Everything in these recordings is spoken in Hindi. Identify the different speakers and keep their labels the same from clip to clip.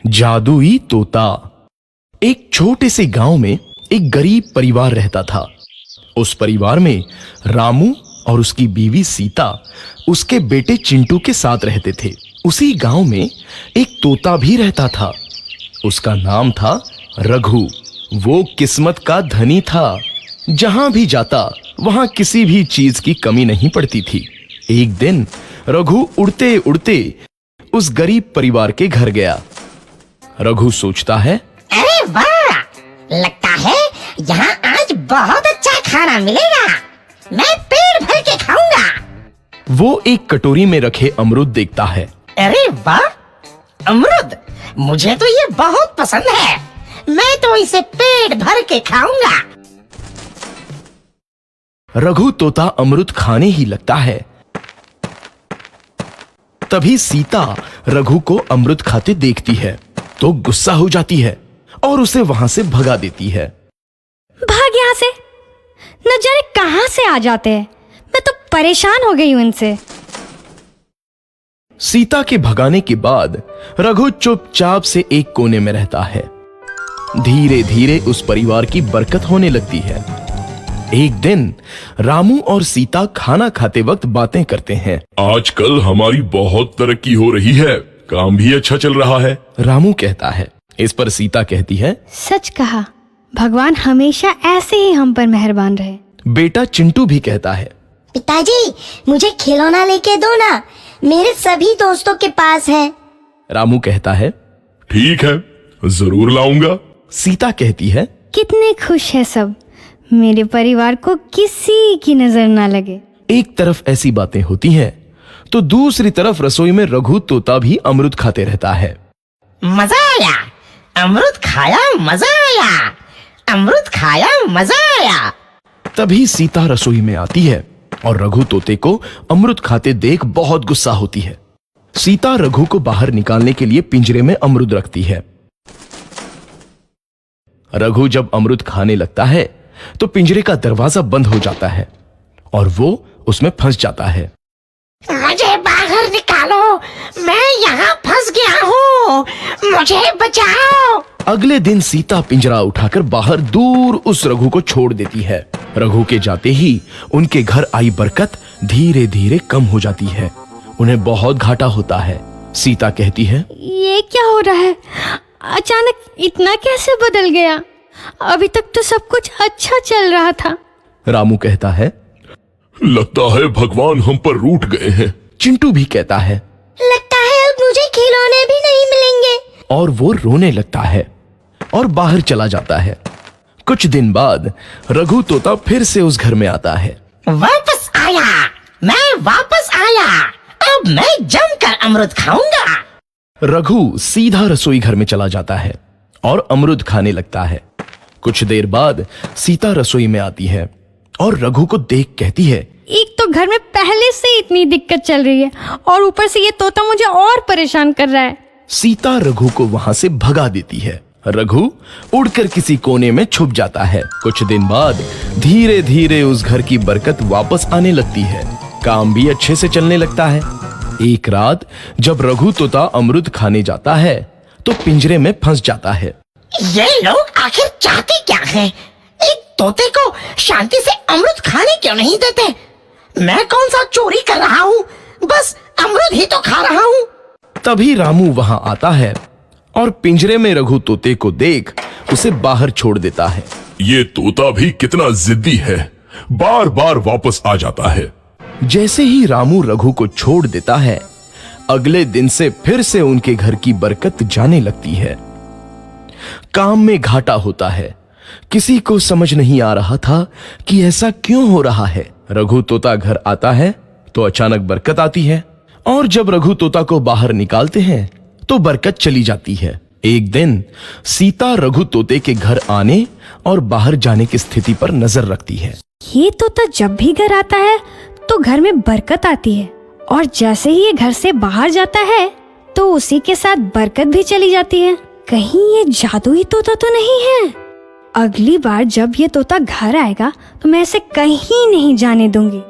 Speaker 1: जादुई तोता। एक छोटे से गांव में एक गरीब परिवार रहता था। उस परिवार में रामू और उसकी बीवी सीता उसके बेटे चिंटू के साथ रहते थे। उसी गांव में एक तोता भी रहता था। उसका नाम था रघु। वो किस्मत का धनी था। जहां भी जाता वहां किसी भी चीज की कमी नहीं पड़ती थी। एक दिन रघु उड़ते उड़ते उस गरीब परिवार के घर गया। रघु सोचता है,
Speaker 2: अरे वाह, लगता है यहाँ आज बहुत अच्छा खाना मिलेगा। मैं पेट भर के खाऊंगा।
Speaker 1: वो एक कटोरी में रखे अमरूद देखता है।
Speaker 2: अरे वाह, अमरूद मुझे तो ये बहुत पसंद है। मैं तो इसे पेट भर के खाऊंगा।
Speaker 1: रघु तोता अमरूद खाने ही लगता है। तभी सीता रघु को अमरूद खाते देखती है तो गुस्सा हो जाती है और उसे वहां से भगा देती है।
Speaker 3: भाग यहाँ से, न जाने कहां से आ जाते हैं। मैं तो परेशान हो गई हूं इनसे।
Speaker 1: सीता के भगाने के बाद रघु चुपचाप से एक कोने में रहता है। धीरे धीरे उस परिवार की बरकत होने लगती है। एक दिन रामू और सीता खाना खाते वक्त बातें करते हैं।
Speaker 4: आजकल हमारी बहुत तरक्की हो रही है, काम भी अच्छा चल रहा है।
Speaker 1: रामू कहता है। इस पर सीता कहती है,
Speaker 3: सच कहा, भगवान हमेशा ऐसे ही हम पर मेहरबान रहे।
Speaker 1: बेटा चिंटू भी कहता है,
Speaker 5: पिताजी मुझे खिलौना लेके दो ना, मेरे सभी दोस्तों के पास है।
Speaker 1: रामू कहता है,
Speaker 4: ठीक है, जरूर लाऊंगा।
Speaker 1: सीता कहती है,
Speaker 3: कितने खुश है सब, मेरे परिवार को किसी की नजर ना लगे।
Speaker 1: एक तरफ ऐसी बातें होती हैं तो दूसरी तरफ रसोई में रघु तोता भी अमरूद खाते रहता है।
Speaker 2: मजा आया, अमरूद खाया, मजा आया, अमरूद खाया, मजा आया।
Speaker 1: तभी सीता रसोई में आती है और रघु तोते को अमरूद खाते देख बहुत गुस्सा होती है। सीता रघु को बाहर निकालने के लिए पिंजरे में अमरूद रखती है। रघु जब अमरूद खाने लगता है तो पिंजरे का दरवाजा बंद हो जाता है और वो उसमें फंस जाता है।
Speaker 2: मुझे बाहर निकालो, मैं यहाँ फंस गया हूँ, मुझे बचाओ।
Speaker 1: अगले दिन सीता पिंजरा उठाकर बाहर दूर उस रघु को छोड़ देती है। रघु के जाते ही उनके घर आई बरकत धीरे धीरे कम हो जाती है। उन्हें बहुत घाटा होता है। सीता कहती है,
Speaker 3: ये क्या हो रहा है, अचानक इतना कैसे बदल गया? अभी तक तो सब कुछ अच्छा चल रहा था।
Speaker 1: रामू कहता है,
Speaker 4: लगता है भगवान हम पर रूठ गए हैं।
Speaker 1: चिंटू भी कहता है,
Speaker 5: लगता है अब मुझे खिलौने भी नहीं मिलेंगे।
Speaker 1: और वो रोने लगता है और बाहर चला जाता है। कुछ दिन बाद रघु तोता फिर से उस घर में आता है।
Speaker 2: वापस आया, मैं वापस आया, अब मैं जमकर अमरूद खाऊंगा।
Speaker 1: रघु सीधा रसोई घर में चला जाता है और अमरूद खाने लगता है। कुछ देर बाद सीता रसोई में आती है और रघु को देख कहती है,
Speaker 3: एक तो घर में पहले से इतनी दिक्कत चल रही है और ऊपर से ये तोता मुझे और परेशान कर रहा है।
Speaker 1: सीता रघु को वहां से भगा देती है। रघु उड़कर किसी कोने में छुप जाता है। कुछ दिन बाद धीरे धीरे उस घर की बरकत वापस आने लगती है। काम भी अच्छे से चलने लगता है। एक रात जब रघु तोता अमरूद खाने जाता है तो पिंजरे में फंस जाता है।
Speaker 2: ये लोग आखिर चाहते क्या हैं? एक तोते को शांति से अमरूद खाने क्यों नहीं देते? मैं कौन सा चोरी कर रहा हूँ? बस अमरूद ही तो खा रहा हूँ।
Speaker 1: तभी रामू वहां आता है और पिंजरे में रघु तोते को देख उसे बाहर छोड़ देता है।
Speaker 4: ये तोता भी कितना जिद्दी है, बार बार वापस आ जाता है।
Speaker 1: जैसे ही रामू रघु को छोड़ देता है, अगले दिन से फिर से उनके घर की बरकत जाने लगती है। काम में घाटा होता है। किसी को समझ नहीं आ रहा था कि ऐसा क्यों हो रहा है। रघु तोता घर आता है तो अचानक बरकत आती है और जब रघु तोता को बाहर निकालते हैं तो बरकत चली जाती है। एक दिन सीता रघु तोते के घर आने और बाहर जाने की स्थिति पर नजर रखती है।
Speaker 3: ये तोता जब भी घर आता है तो घर में बरकत आती है और जैसे ही ये घर से बाहर जाता है तो उसी के साथ बरकत भी चली जाती है। कहीं ये जादुई तोता तो नहीं है? अगली बार जब ये तोता घर आएगा तो मैं इसे कहीं नहीं जाने दूंगी।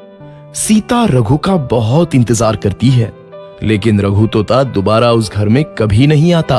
Speaker 1: सीता रघु का बहुत इंतजार करती है लेकिन रघु तोता दोबारा उस घर में कभी नहीं आता।